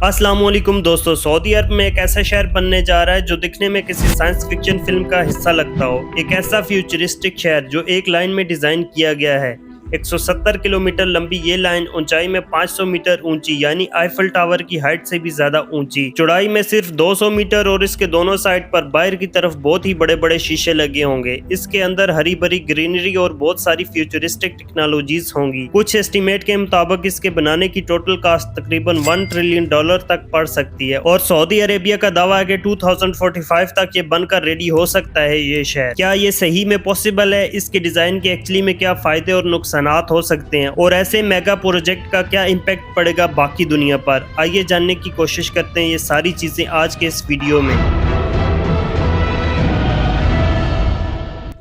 अस्सलामुअलैकुम दोस्तों, सऊदी अरब में एक ऐसा शहर बनने जा रहा है जो दिखने में किसी साइंस फिक्शन फिल्म का हिस्सा लगता हो। एक ऐसा फ्यूचरिस्टिक शहर जो एक लाइन में डिजाइन किया गया है। 170 किलोमीटर लंबी ये लाइन ऊंचाई में 500 मीटर ऊंची यानी आईफल टावर की हाइट से भी ज्यादा ऊंची, चौड़ाई में सिर्फ 200 मीटर और इसके दोनों साइड पर बाहर की तरफ बहुत ही बड़े बड़े शीशे लगे होंगे। इसके अंदर हरी भरी ग्रीनरी और बहुत सारी फ्यूचरिस्टिक टेक्नोलॉजीज होंगी। कुछ एस्टिमेट के मुताबिक इसके बनाने की टोटल कास्ट तकरीबन $1 ट्रिलियन तक पड़ सकती है और सऊदी अरेबिया का दावा है कि 2045 तक ये बनकर रेडी हो सकता है। ये शहर क्या ये सही में पॉसिबल है? इसके डिजाइन के एक्चुअली में क्या फायदे और नुकसान हो सकते हैं और ऐसे मेगा प्रोजेक्ट का क्या इम्पैक्ट पड़ेगा बाकी दुनिया पर? आइए जानने की कोशिश करते हैं ये सारी चीजें आज के इस वीडियो में।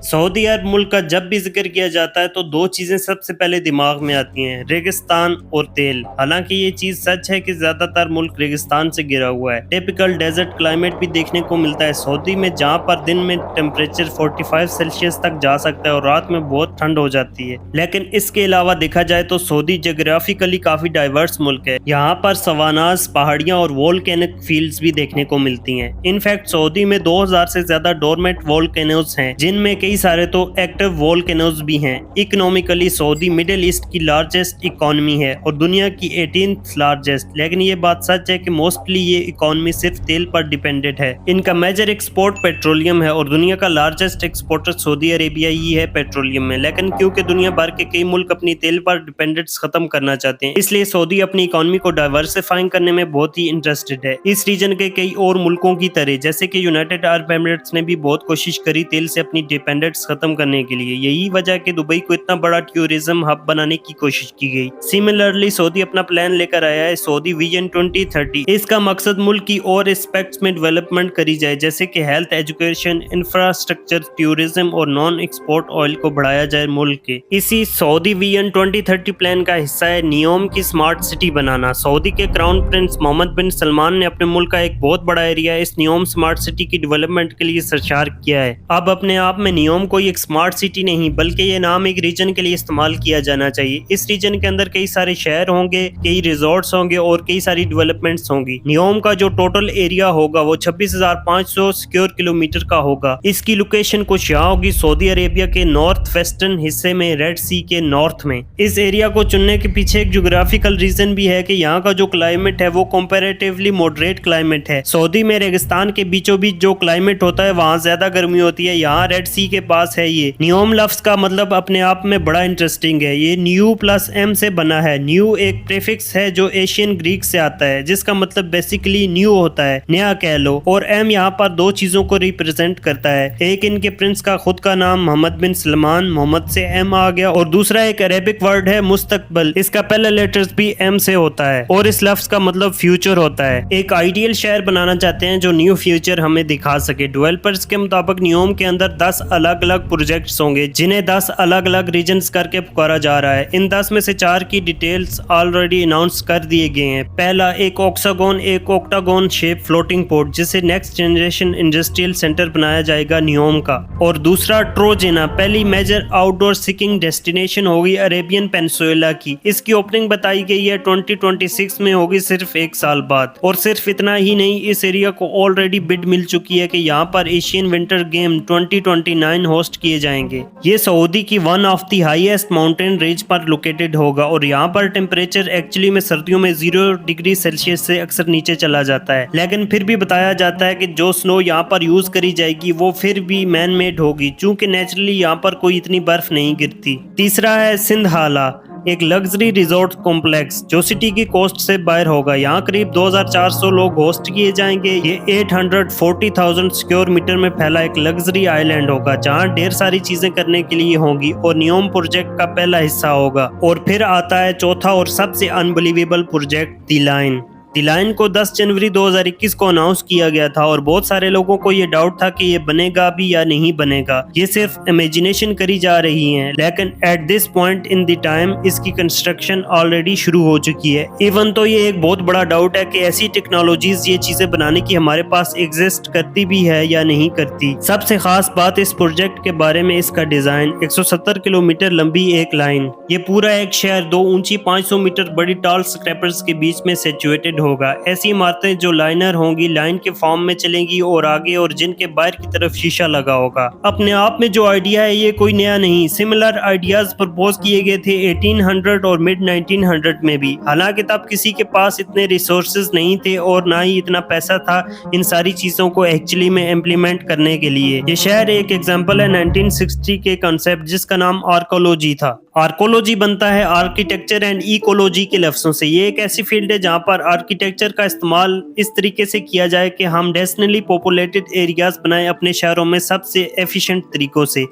सऊदी अरब मुल्क का जब भी जिक्र किया जाता है तो दो चीजें सबसे पहले दिमाग में आती हैं, रेगिस्तान और तेल। हालांकि ये चीज सच है कि ज्यादातर मुल्क रेगिस्तान से घिरा हुआ है। टिपिकल डेजर्ट क्लाइमेट भी देखने को मिलता है सऊदी में, जहां पर दिन में टेम्परेचर 45 सेल्सियस तक जा सकता है और रात में बहुत ठंड हो जाती है। लेकिन इसके अलावा देखा जाए तो सऊदी जोग्राफिकली काफी डाइवर्स मुल्क है। यहाँ पर सवानास, पहाड़ियां और वोल्केनिक फील्ड्स भी देखने को मिलती हैं। इनफैक्ट सऊदी में 2000 से ज्यादा डोरमेट वोल्केनोज हैं, जिनमें कई सारे तो एक्टिव वोल्केनोज भी हैं। इकोनॉमिकली सऊदी मिडिल ईस्ट की लार्जेस्ट इकोनॉमी है और दुनिया की 18th लार्जेस्ट। लेकिन ये बात सच है कि मोस्टली ये इकोनॉमी सिर्फ तेल पर डिपेंडेंट है। इनका मेजर एक्सपोर्ट पेट्रोलियम है और दुनिया का लार्जेस्ट एक्सपोर्टर सऊदी अरेबिया ही है पेट्रोलियम में। लेकिन क्योंकि दुनिया भर के कई मुल्क अपनी तेल पर डिपेंडेंस खत्म करना चाहते हैं, इसलिए सऊदी अपनी इकोनॉमी को डाइवर्सिफाइंग करने में बहुत ही इंटरेस्टेड है। इस रीजन के कई और मुल्कों की तरह जैसे कि यूनाइटेड अरब एमिरेट्स ने भी बहुत कोशिश करी तेल से अपनी डिपेंडेंस खत्म करने के लिए। यही वजह कि दुबई को इतना बड़ा टूरिज्म हब बनाने की कोशिश की गई। सिमिलरली सऊदी अपना प्लान लेकर आया है, सऊदी विजन 2030। इसका मकसद मुल्क की और एस्पेक्ट्स में डेवलपमेंट करी जाए, जैसे कि हेल्थ, एजुकेशन, इंफ्रास्ट्रक्चर, टूरिज्म और नॉन एक्सपोर्ट ऑयल को बढ़ाया जाए मुल्क के। इसी सऊदी विजन 2030 प्लान का हिस्सा है नियोम की स्मार्ट सिटी बनाना। सऊदी के क्राउन प्रिंस मोहम्मद बिन सलमान ने अपने मुल्क का एक बहुत बड़ा एरिया इस नियोम स्मार्ट सिटी की डेवलपमेंट के लिए सरचार किया है। अब अपने आप में नियोम कोई एक स्मार्ट सिटी नहीं, बल्कि ये नाम एक रीजन के लिए इस्तेमाल किया जाना चाहिए। इस रीजन के अंदर कई सारे शहर होंगे, कई रिजॉर्ट्स होंगे और कई सारी डेवलपमेंट्स होंगी। नियोम का जो टोटल एरिया होगा वो 26,500 स्क्वायर किलोमीटर का होगा। इसकी लोकेशन कुछ यहाँ होगी सऊदी अरेबिया के नॉर्थ वेस्टर्न हिस्से में, रेड सी के नॉर्थ में। इस एरिया को चुनने के पीछे एक ज्योग्राफिकल रीजन भी है कि यहाँ का जो क्लाइमेट है वो कंपैरेटिवली मॉडरेट क्लाइमेट है। सऊदी में रेगिस्तान के बीचों बीच जो क्लाइमेट होता है वहाँ ज्यादा गर्मी होती है, यहाँ रेड सी के पास है। ये नियोम लफ्ज का मतलब अपने आप में बड़ा इंटरेस्टिंग है। ये न्यू प्लस एम से बना है। न्यू एक प्रीफिक्स है जो एशियन ग्रीक से आता है, जिसका मतलब बेसिकली न्यू होता है, नया कह लो। और एम यहाँ पर दो चीजों को रिप्रेजेंट करता है। एक इनके प्रिंस का खुद का नाम मोहम्मद बिन सलमान, मोहम्मद से एम आ गया, और दूसरा एक अरेबिक वर्ड है मुस्तकबल, इसका पहला लेटर्स भी एम से होता है और इस लफ्ज का मतलब फ्यूचर होता है। एक आइडियल शहर बनाना चाहते हैं जो न्यू फ्यूचर हमें दिखा सके। डेवलपर्स के मुताबिक नियोम के अंदर 10 अलग अलग प्रोजेक्ट्स होंगे, जिन्हें 10 अलग अलग रीजन्स करके पुकारा जा रहा है। इन 10 में से 4 की डिटेल्स ऑलरेडी अनाउंस कर दिए गए हैं। पहला एक ऑक्सागोन, एक ऑक्टागोन शेप फ्लोटिंग पोर्ट, जिसे नेक्स्ट जनरेशन इंडस्ट्रियल सेंटर बनाया जाएगा नियोम का। और दूसरा ट्रोजेना, पहली मेजर आउटडोर स्कीइंग डेस्टिनेशन होगी अरेबियन पेनिनसुला की। इसकी ओपनिंग बताई गई है 2026 में होगी, सिर्फ 1 साल बाद। और सिर्फ इतना ही नहीं, इस एरिया को ऑलरेडी बिड मिल चुकी है कि यहाँ पर एशियन विंटर गेम 2029 होस्ट किए जाएंगे। ये सऊदी की one of the highest mountain range पर लोकेटेड होगा और यहाँ पर टेम्परेचर एक्चुअली में सर्दियों में 0 डिग्री सेल्सियस से अक्सर नीचे चला जाता है। लेकिन फिर भी बताया जाता है कि जो स्नो यहाँ पर यूज करी जाएगी वो फिर भी मैन मेड होगी, चूंकि नेचुरली यहाँ पर कोई इतनी बर्फ नहीं गिरती। तीसरा है सिंधाला, एक लग्जरी रिजॉर्ट कॉम्प्लेक्स जो सिटी की कोस्ट से बाहर होगा। यहाँ करीब 2400 लोग होस्ट किए जाएंगे। ये 840,000 स्क्वायर मीटर में फैला एक लग्जरी आइलैंड होगा, जहाँ ढेर सारी चीजें करने के लिए होंगी और नियोम प्रोजेक्ट का पहला हिस्सा होगा। और फिर आता है चौथा और सबसे अनबिलीवेबल प्रोजेक्ट, दी लाइन। दी लाइन को 10 जनवरी 2021 को अनाउंस किया गया था और बहुत सारे लोगों को ये डाउट था कि ये बनेगा भी या नहीं बनेगा। ये सिर्फ इमेजिनेशन करी जा रही है, लेकिन at this point in the time इसकी कंस्ट्रक्शन ऑलरेडी शुरू हो चुकी है। इवन तो ये एक बहुत बड़ा डाउट है कि ऐसी टेक्नोलॉजीज, ये चीजें बनाने की हमारे पास एग्जिस्ट करती भी है या नहीं करती। सबसे खास बात इस प्रोजेक्ट के बारे में इसका डिजाइन, 170 किलोमीटर लंबी एक लाइन, ये पूरा एक शहर 2 ऊंची 500 मीटर बड़ी टॉल स्क्रैपर्स के बीच में सिचुएटेड होगा। ऐसी इमारतें जो लाइनर होंगी, लाइन के फॉर्म में चलेंगी और आगे, और जिनके बाहर की तरफ शीशा लगा होगा। अपने आप में जो आइडिया है ये कोई नया नहीं, सिमिलर आइडियाज प्रपोज किए गए थे 1800 और मिड 1900 में भी। हालांकि तब किसी के पास इतने रिसोर्सेज नहीं थे और ना ही इतना पैसा था इन सारी चीजों को एक्चुअली में इम्प्लीमेंट करने के लिए। ये शहर एक एग्जांपल है 1960 के कॉन्सेप्ट जिसका नाम आर्कोलॉजी था। आर्कोलॉजी बनता है आर्किटेक्चर एंड इकोलॉजी के लफ्जों से। ये एक ऐसी फील्ड है जहां पर आर्किटेक्चर का इस्तेमाल इस तरीके से किया जाए कि हम डेंसली पॉपुलेटेड एरियाज बनाएं अपने शहरों में सबसे एफिशिएंट तरीकों से।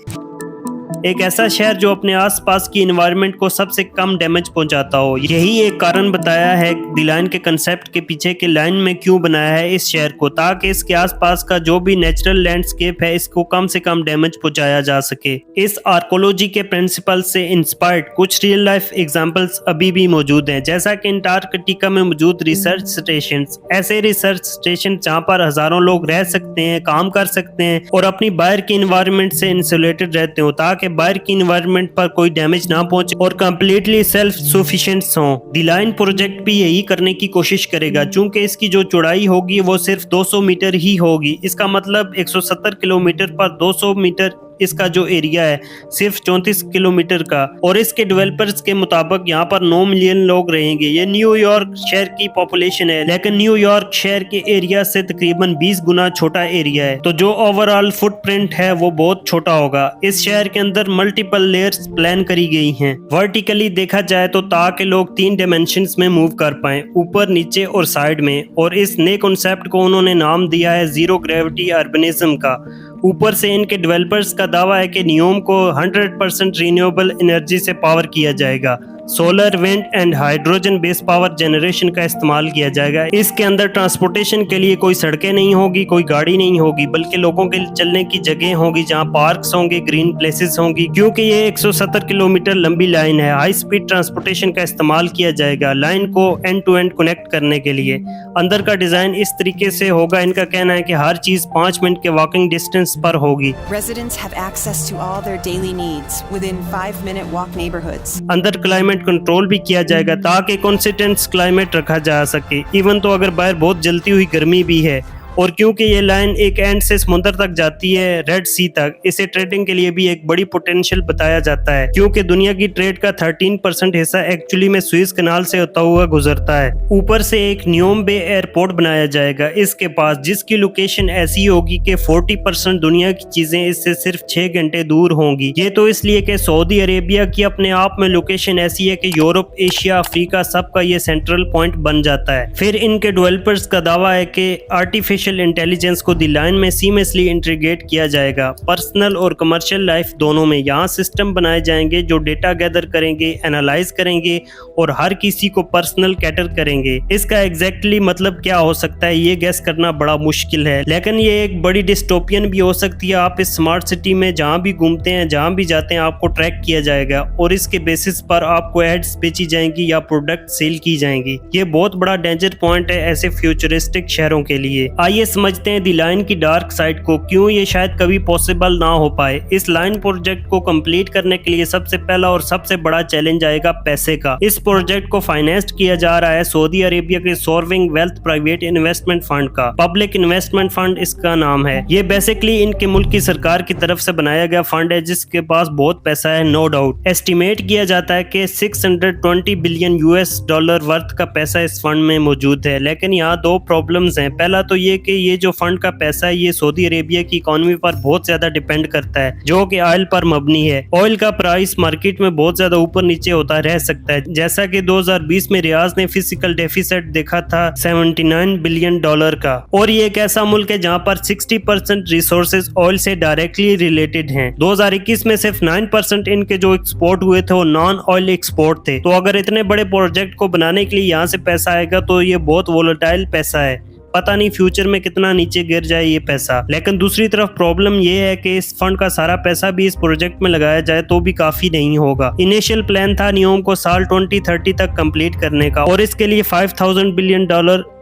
एक ऐसा शहर जो अपने आसपास की एनवायरनमेंट को सबसे कम डैमेज पहुंचाता हो। यही एक कारण बताया है दी लाइन के कंसेप्ट के पीछे कि लाइन में क्यों बनाया है इस शहर को, ताकि इसके आसपास का जो भी नेचुरल लैंडस्केप है इसको कम से कम डैमेज पहुंचाया जा सके। इस आर्कोलॉजी के प्रिंसिपल से इंस्पायर्ड कुछ रियल लाइफ एग्जांपल्स अभी भी मौजूद हैं, जैसा कि अंटार्कटिका में मौजूद रिसर्च स्टेशन। ऐसे रिसर्च स्टेशन जहाँ पर हजारों लोग रह सकते हैं, काम कर सकते हैं और अपनी बाहर की एनवायरनमेंट से इंसुलेटेड रहते हो, ताकि बाहर की एनवायरनमेंट पर कोई डैमेज ना पहुंचे और कंप्लीटली सेल्फ सफिशिएंट हों। दी लाइन प्रोजेक्ट भी यही करने की कोशिश करेगा। चूंकि इसकी जो चौड़ाई होगी वो सिर्फ 200 मीटर ही होगी, इसका मतलब 170 किलोमीटर पर 200 मीटर इसका जो एरिया है सिर्फ 34 किलोमीटर का। और इसके डेवलपर्स के मुताबिक यहाँ पर 9 मिलियन लोग रहेंगे। ये न्यूयॉर्क शहर की पॉपुलेशन है, लेकिन न्यूयॉर्क शहर के एरिया से तकरीबन 20 गुना छोटा एरिया है, तो जो ओवरऑल फुटप्रिंट है वो बहुत छोटा होगा। इस शहर के अंदर मल्टीपल लेयर्स प्लान करी गई हैं। वर्टिकली देखा जाए तो ताकि लोग 3 डायमेंशंस में मूव कर पाएं, ऊपर, नीचे और साइड में। और इस नए कॉन्सेप्ट को उन्होंने नाम दिया है जीरो ग्रेविटी अर्बनिज्म का। ऊपर से इनके डेवलपर्स का दावा है कि नियोम को 100% रिन्यूएबल एनर्जी से पावर किया जाएगा। Solar, wind and hydrogen based power generation का इस्तेमाल किया जाएगा। इसके अंदर ट्रांसपोर्टेशन के लिए कोई सड़कें नहीं होगी, कोई गाड़ी नहीं होगी, बल्कि लोगों के चलने की जगह होगी जहां पार्क्स होंगे, ग्रीन प्लेसेस होंगी। क्योंकि ये 170 किलोमीटर लंबी लाइन है, हाई स्पीड ट्रांसपोर्टेशन का इस्तेमाल किया जाएगा लाइन को एंड टू एंड कनेक्ट करने के लिए। अंदर का डिजाइन इस तरीके से होगा, इनका कहना है कि हर चीज 5 मिनट के वॉकिंग डिस्टेंस पर होगी। Residents have access to all their daily needs within 5-minute walk neighborhoods. अंदर क्लाइमेट कंट्रोल भी किया जाएगा ताकि कंसिस्टेंट क्लाइमेट रखा जा सके, इवन तो अगर बाहर बहुत जलती हुई गर्मी भी है। और क्योंकि ये लाइन एक एंड से समुद्र तक जाती है, रेड सी तक, इसे ट्रेडिंग के लिए भी एक बड़ी पोटेंशियल बताया जाता है, क्योंकि दुनिया की ट्रेड का 13% हिस्सा एक्चुअली में सुएज कनाल से होता हुआ गुजरता है। ऊपर से एक न्योम बे एयरपोर्ट बनाया जाएगा इसके पास, जिसकी लोकेशन ऐसी होगी कि 40% दुनिया की चीजें इससे सिर्फ 6 घंटे दूर होंगी। ये तो इसलिए कि सऊदी अरेबिया की अपने आप में लोकेशन ऐसी है कि यूरोप, एशिया, अफ्रीका सबका ये सेंट्रल पॉइंट बन जाता है। फिर इनके डेवलपर्स का दावा है कि आर्टिफिशियल इंटेलिजेंस को दी लाइन में सीमलेसली इंटीग्रेट किया जाएगा, पर्सनल और कमर्शियल लाइफ दोनों में। यहाँ सिस्टम बनाए जाएंगे जो डेटा गैदर करेंगे, एनालाइज करेंगे और हर किसी को पर्सनल कैटर करेंगे। इसका एग्जैक्टली मतलब क्या हो सकता है ये गैस करना बड़ा मुश्किल है, लेकिन ये एक बड़ी डिस्टोपियन भी हो सकती है। आप इस स्मार्ट सिटी में जहाँ भी घूमते हैं, जहाँ भी जाते हैं, आपको ट्रैक किया जाएगा और इसके बेसिस पर आपको एड्स बेची जाएंगी या प्रोडक्ट सेल की जाएंगी। ये बहुत बड़ा डेंजर पॉइंट है ऐसे फ्यूचरिस्टिक शहरों के लिए। आइए समझते हैं दी लाइन की डार्क साइड को, क्यों ये शायद कभी पॉसिबल ना हो पाए। इस लाइन प्रोजेक्ट को कंप्लीट करने के लिए सबसे पहला और सबसे बड़ा चैलेंज आएगा पैसे का। इस प्रोजेक्ट को फाइनेंस किया जा रहा है सऊदी अरेबिया के sovereign wealth private investment fund का, पब्लिक इन्वेस्टमेंट फंड इसका नाम है। ये बेसिकली इनके मुल्क की सरकार की तरफ से बनाया गया फंड है जिसके पास बहुत पैसा है, नो डाउट। एस्टिमेट किया जाता है कि 620 बिलियन US$ वर्थ का पैसा इस फंड में मौजूद है। लेकिन यहाँ 2 प्रॉब्लम्स हैं। पहला तो ये कि ये जो फंड का पैसा है ये सऊदी अरेबिया की इकोनॉमी पर बहुत ज्यादा डिपेंड करता है, जो कि ऑयल पर मबनी है। ऑयल का प्राइस मार्केट में बहुत ज्यादा ऊपर नीचे होता रह सकता है, जैसा कि 2020 में रियाज ने फिजिकल डेफिसिट देखा था $79 बिलियन का। और ये एक ऐसा मुल्क है जहाँ पर 60% रिसोर्सेज ऑयल से डायरेक्टली रिलेटेड हैं। 2021 में सिर्फ 9% इनके जो एक्सपोर्ट हुए थे वो नॉन ऑयल एक्सपोर्ट थे। तो अगर इतने बड़े प्रोजेक्ट को बनाने के लिए यहाँ से पैसा आएगा तो ये बहुत वोलेटाइल पैसा है, पता नहीं फ्यूचर में कितना नीचे गिर जाए ये पैसा। लेकिन दूसरी तरफ प्रॉब्लम ये है कि इस फंड का सारा पैसा भी इस प्रोजेक्ट में लगाया जाए तो भी काफी नहीं होगा। इनिशियल प्लान था नियोम को साल 2030 तक कंप्लीट करने का और इसके लिए $5000 बिलियन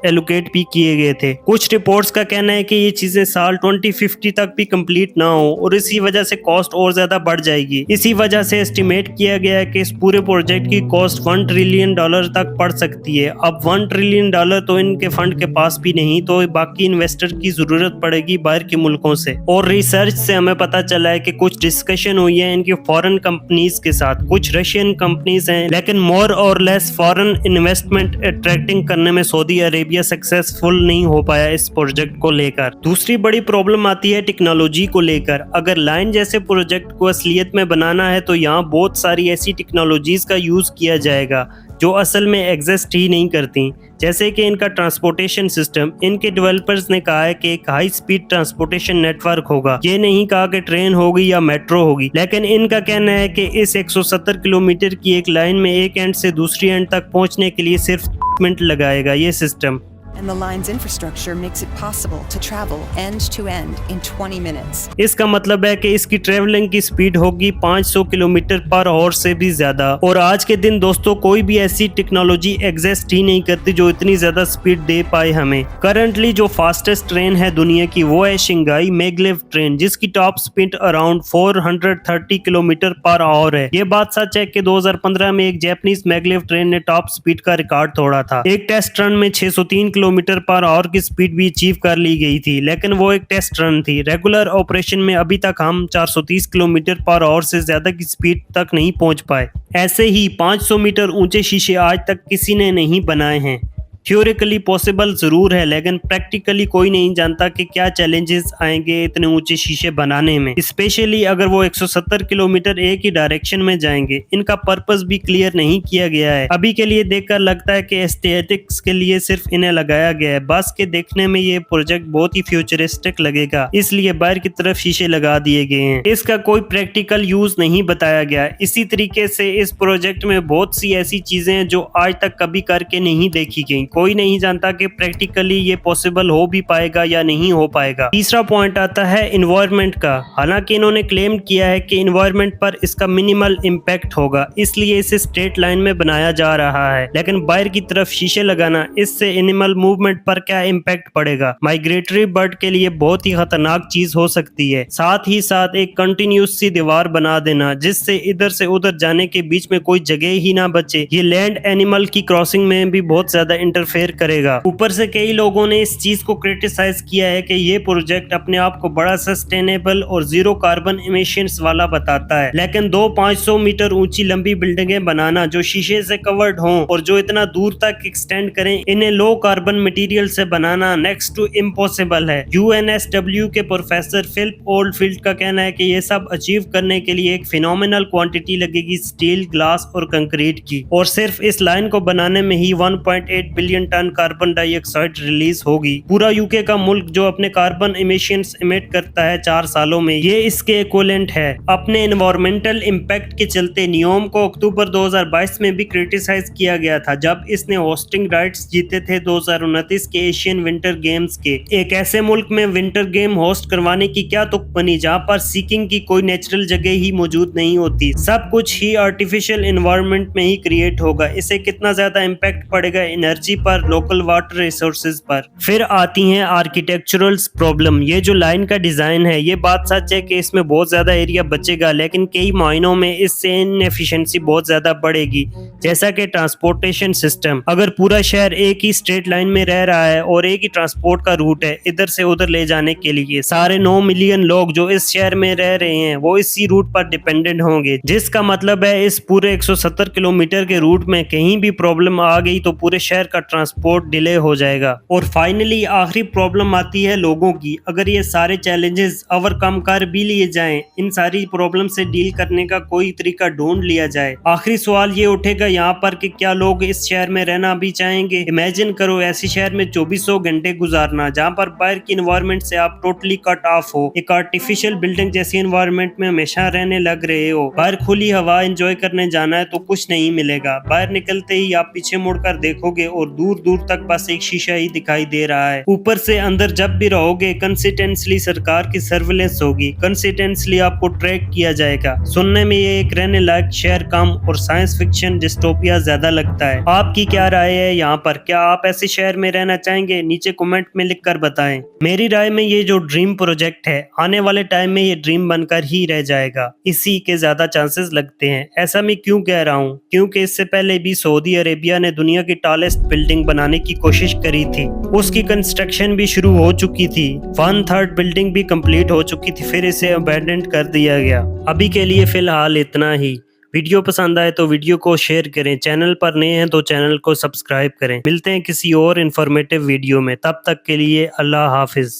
एलोकेट भी किए गए थे। कुछ रिपोर्ट्स का कहना है कि ये चीजें साल 2050 तक भी कंप्लीट ना हो और इसी वजह से कॉस्ट और ज्यादा बढ़ जाएगी। इसी वजह से एस्टिमेट किया गया है कि इस पूरे प्रोजेक्ट की कॉस्ट $1 ट्रिलियन तक पड़ सकती है। अब $1 ट्रिलियन तो इनके फंड के पास भी नहीं, तो बाकी इन्वेस्टर की जरूरत पड़ेगी बाहर के मुल्कों से। और रिसर्च से हमें पता चला है कि कुछ डिस्कशन हुई है इनकी फॉरेन कंपनीज के साथ, कुछ रशियन कंपनीज हैं, लेकिन मोर और लेस फॉरेन इन्वेस्टमेंट अट्रैक्टिंग करने में सऊदी अरेबिया सक्सेसफुल नहीं हो पाया इस प्रोजेक्ट को लेकर। दूसरी बड़ी प्रॉब्लम आती है टेक्नोलॉजी को लेकर। अगर लाइन जैसे प्रोजेक्ट को असलियत में बनाना है तो यहाँ बहुत सारी ऐसी टेक्नोलॉजीज का यूज किया जाएगा जो असल में एग्जिस्ट ही नहीं करती, जैसे कि इनका ट्रांसपोर्टेशन सिस्टम। इनके डेवलपर्स ने कहा है कि एक हाई स्पीड ट्रांसपोर्टेशन नेटवर्क होगा। ये नहीं कहा कि ट्रेन होगी या मेट्रो होगी, लेकिन इनका कहना है कि इस 170 किलोमीटर की एक लाइन में एक एंड से दूसरी एंड तक पहुंचने के लिए सिर्फ मिनट लगाएगा ये system. And the line's infrastructure makes it possible to travel end to end in 20 minutes. इसका मतलब है कि इसकी ट्रेवलिंग की स्पीड होगी 500 किलोमीटर पर आवर से भी ज्यादा। और आज के दिन दोस्तों कोई भी ऐसी टेक्नोलॉजी एग्जिस्ट ही नहीं करती जो इतनी ज्यादा स्पीड दे पाए हमें। करंटली जो फास्टेस्ट ट्रेन है दुनिया की वो है शंघाई मैगलेव ट्रेन, जिसकी top speed around 430 kilometre per hour है। ये बात सच है कि 2015 में एक जापानीज मैगलेव ट्रेन ने टॉप स्पीड का रिकॉर्ड तोड़ा था। एक टेस्ट रन में 603 किलोमीटर पर आवर की स्पीड भी अचीव कर ली गई थी, लेकिन वो एक टेस्ट रन थी। रेगुलर ऑपरेशन में अभी तक हम 430 किलोमीटर पर आवर से ज्यादा की स्पीड तक नहीं पहुंच पाए। ऐसे ही 500 मीटर ऊंचे शीशे आज तक किसी ने नहीं बनाए हैं। थ्योरिकली पॉसिबल जरूर है, लेकिन प्रैक्टिकली कोई नहीं जानता कि क्या चैलेंजेस आएंगे इतने ऊंचे शीशे बनाने में, स्पेशली अगर वो 170 किलोमीटर एक ही डायरेक्शन में जाएंगे। इनका पर्पस भी क्लियर नहीं किया गया है। अभी के लिए देखकर लगता है कि एस्थेटिक्स के लिए सिर्फ इन्हें लगाया गया है। बस के देखने में ये प्रोजेक्ट बहुत ही फ्यूचरिस्टिक लगेगा, इसलिए बाहर की तरफ शीशे लगा दिए गए हैं। इसका कोई प्रैक्टिकल यूज नहीं बताया गया। इसी तरीके से इस प्रोजेक्ट में बहुत सी ऐसी चीजें हैं जो आज तक कभी करके नहीं देखी गई। कोई नहीं जानता कि प्रैक्टिकली ये पॉसिबल हो भी पाएगा या नहीं हो पाएगा। तीसरा पॉइंट आता है एनवायरनमेंट का। हालांकि इन्होंने क्लेम किया है कि एनवायरनमेंट पर इसका मिनिमल इम्पैक्ट होगा, इसलिए इसे स्ट्रेट लाइन में बनाया जा रहा है। लेकिन बाहर की तरफ शीशे लगाना, इससे एनिमल मूवमेंट पर क्या इम्पैक्ट पड़ेगा? माइग्रेटरी बर्ड के लिए बहुत ही खतरनाक चीज हो सकती है। साथ ही साथ एक कंटिन्यूस सी दीवार बना देना जिससे इधर से उधर जाने के बीच में कोई जगह ही ना बचे। ये लैंड एनिमल की क्रॉसिंग में भी बहुत ज्यादा इंटरफेयर करेगा। ऊपर से कई लोगों ने इस चीज को क्रिटिसाइज किया है कि ये प्रोजेक्ट अपने आप को बड़ा सस्टेनेबल और जीरो कार्बन इमिशंस वाला बताता है, लेकिन 500 मीटर ऊंची लंबी बिल्डिंगें बनाना जो शीशे से कवर्ड हों और जो इतना दूर तक एक्सटेंड करें, इन्हें लो कार्बन मटेरियल से बनाना नेक्स्ट टू इम्पॉसिबल है। UNSW के प्रोफेसर फिलिप ओल्डफील्ड का कहना है कि ये सब अचीव करने के लिए एक फिनोमिनल क्वांटिटी लगेगी स्टील, ग्लास और कंक्रीट की, और सिर्फ इस लाइन को बनाने में ही 1.8 billion ton carbon dioxide release होगी। पूरा यूके का मुल्क जो अपने कार्बन इमिशंस इमिट करता है 4 सालों में, ये इसके इक्विवेलेंट है। अपने एनवायरमेंटल इम्पैक्ट के चलते नियोम को अक्टूबर 2022 में भी क्रिटिसाइज किया गया था, जब इसने होस्टिंग राइट्स जीते थे 2029 के एशियन विंटर गेम्स के। एक ऐसे मुल्क में विंटर गेम होस्ट करवाने की क्या तुक बनी जहाँ पर सीकिंग की कोई नेचुरल जगह ही मौजूद नहीं होती, सब कुछ ही आर्टिफिशियल एनवायरनमेंट में ही क्रिएट होगा। इससे कितना ज्यादा इम्पैक्ट पड़ेगा एनर्जी पर, लोकल वाटर रिसोर्सेज पर। फिर आती हैं आर्किटेक्चरल प्रॉब्लम। ये जो लाइन का डिजाइन है, ये बात सच है कि इसमें बहुत ज्यादा एरिया बचेगा, लेकिन कई मायनों में इससे इनएफिशिएंसी बहुत ज्यादा बढ़ेगी। जैसा कि ट्रांसपोर्टेशन सिस्टम, अगर पूरा शहर एक ही स्ट्रेट लाइन में रह रहा है और एक ही ट्रांसपोर्ट का रूट है इधर से उधर ले जाने के लिए, सारे 9 मिलियन लोग जो इस शहर में रह रहे हैं वो इसी रूट पर डिपेंडेंट होंगे, जिसका मतलब है इस पूरे 170 किलोमीटर के रूट में कहीं भी प्रॉब्लम आ गई तो पूरे शहर का ट्रांसपोर्ट डिले हो जाएगा। और फाइनली आखिरी प्रॉब्लम आती है लोगों की। अगर ये सारे चैलेंजेस ओवरकम कर भी लिए जाएं, इन सारी प्रॉब्लम से डील करने का कोई तरीका ढूंढ लिया जाए, आखिरी सवाल ये उठेगा यहाँ पर कि क्या लोग इस शहर में रहना भी चाहेंगे? इमेजिन करो ऐसे शहर में 2400 घंटे गुजारना जहाँ पर बाहर की एनवायरनमेंट से आप टोटली कट ऑफ हो, एक आर्टिफिशियल बिल्डिंग जैसी एनवायरनमेंट में हमेशा रहने लग रहे हो। बाहर खुली हवा एंजॉय करने जाना है तो कुछ नहीं मिलेगा, बाहर निकलते ही आप पीछे मुड़कर देखोगे और दूर दूर तक बस एक शीशा ही दिखाई दे रहा है। ऊपर से अंदर जब भी रहोगे कंसिस्टेंटली सरकार की सर्विलेंस होगी, कंसिस्टेंटली आपको ट्रैक किया जाएगा। सुनने में ये एक रहने लायक शहर कम और साइंस फिक्शन डिस्टोपिया ज्यादा लगता है। आपकी क्या राय है यहाँ पर? क्या आप ऐसे शहर में रहना चाहेंगे? नीचे कमेंट में लिखकर बताएं। मेरी राय में ये जो ड्रीम प्रोजेक्ट है आने वाले टाइम में ये ड्रीम बनकर ही रह जाएगा, इसी के ज्यादा चांसेस लगते हैं। ऐसा मैं क्यों कह रहा हूँ? क्योंकि इससे पहले भी सऊदी अरेबिया ने दुनिया की टॉलेस्ट बिल्डिंग बनाने की कोशिश करी थी, उसकी कंस्ट्रक्शन भी शुरू हो चुकी थी, 1/3 बिल्डिंग भी कंप्लीट हो चुकी थी, फिर इसे अबैंडन कर दिया गया। अभी के लिए फिलहाल इतना ही। वीडियो पसंद आए तो वीडियो को शेयर करें, चैनल पर नए हैं तो चैनल को सब्सक्राइब करें। मिलते हैं किसी और इन्फॉर्मेटिव वीडियो में, तब तक के लिए अल्लाह हाफिज।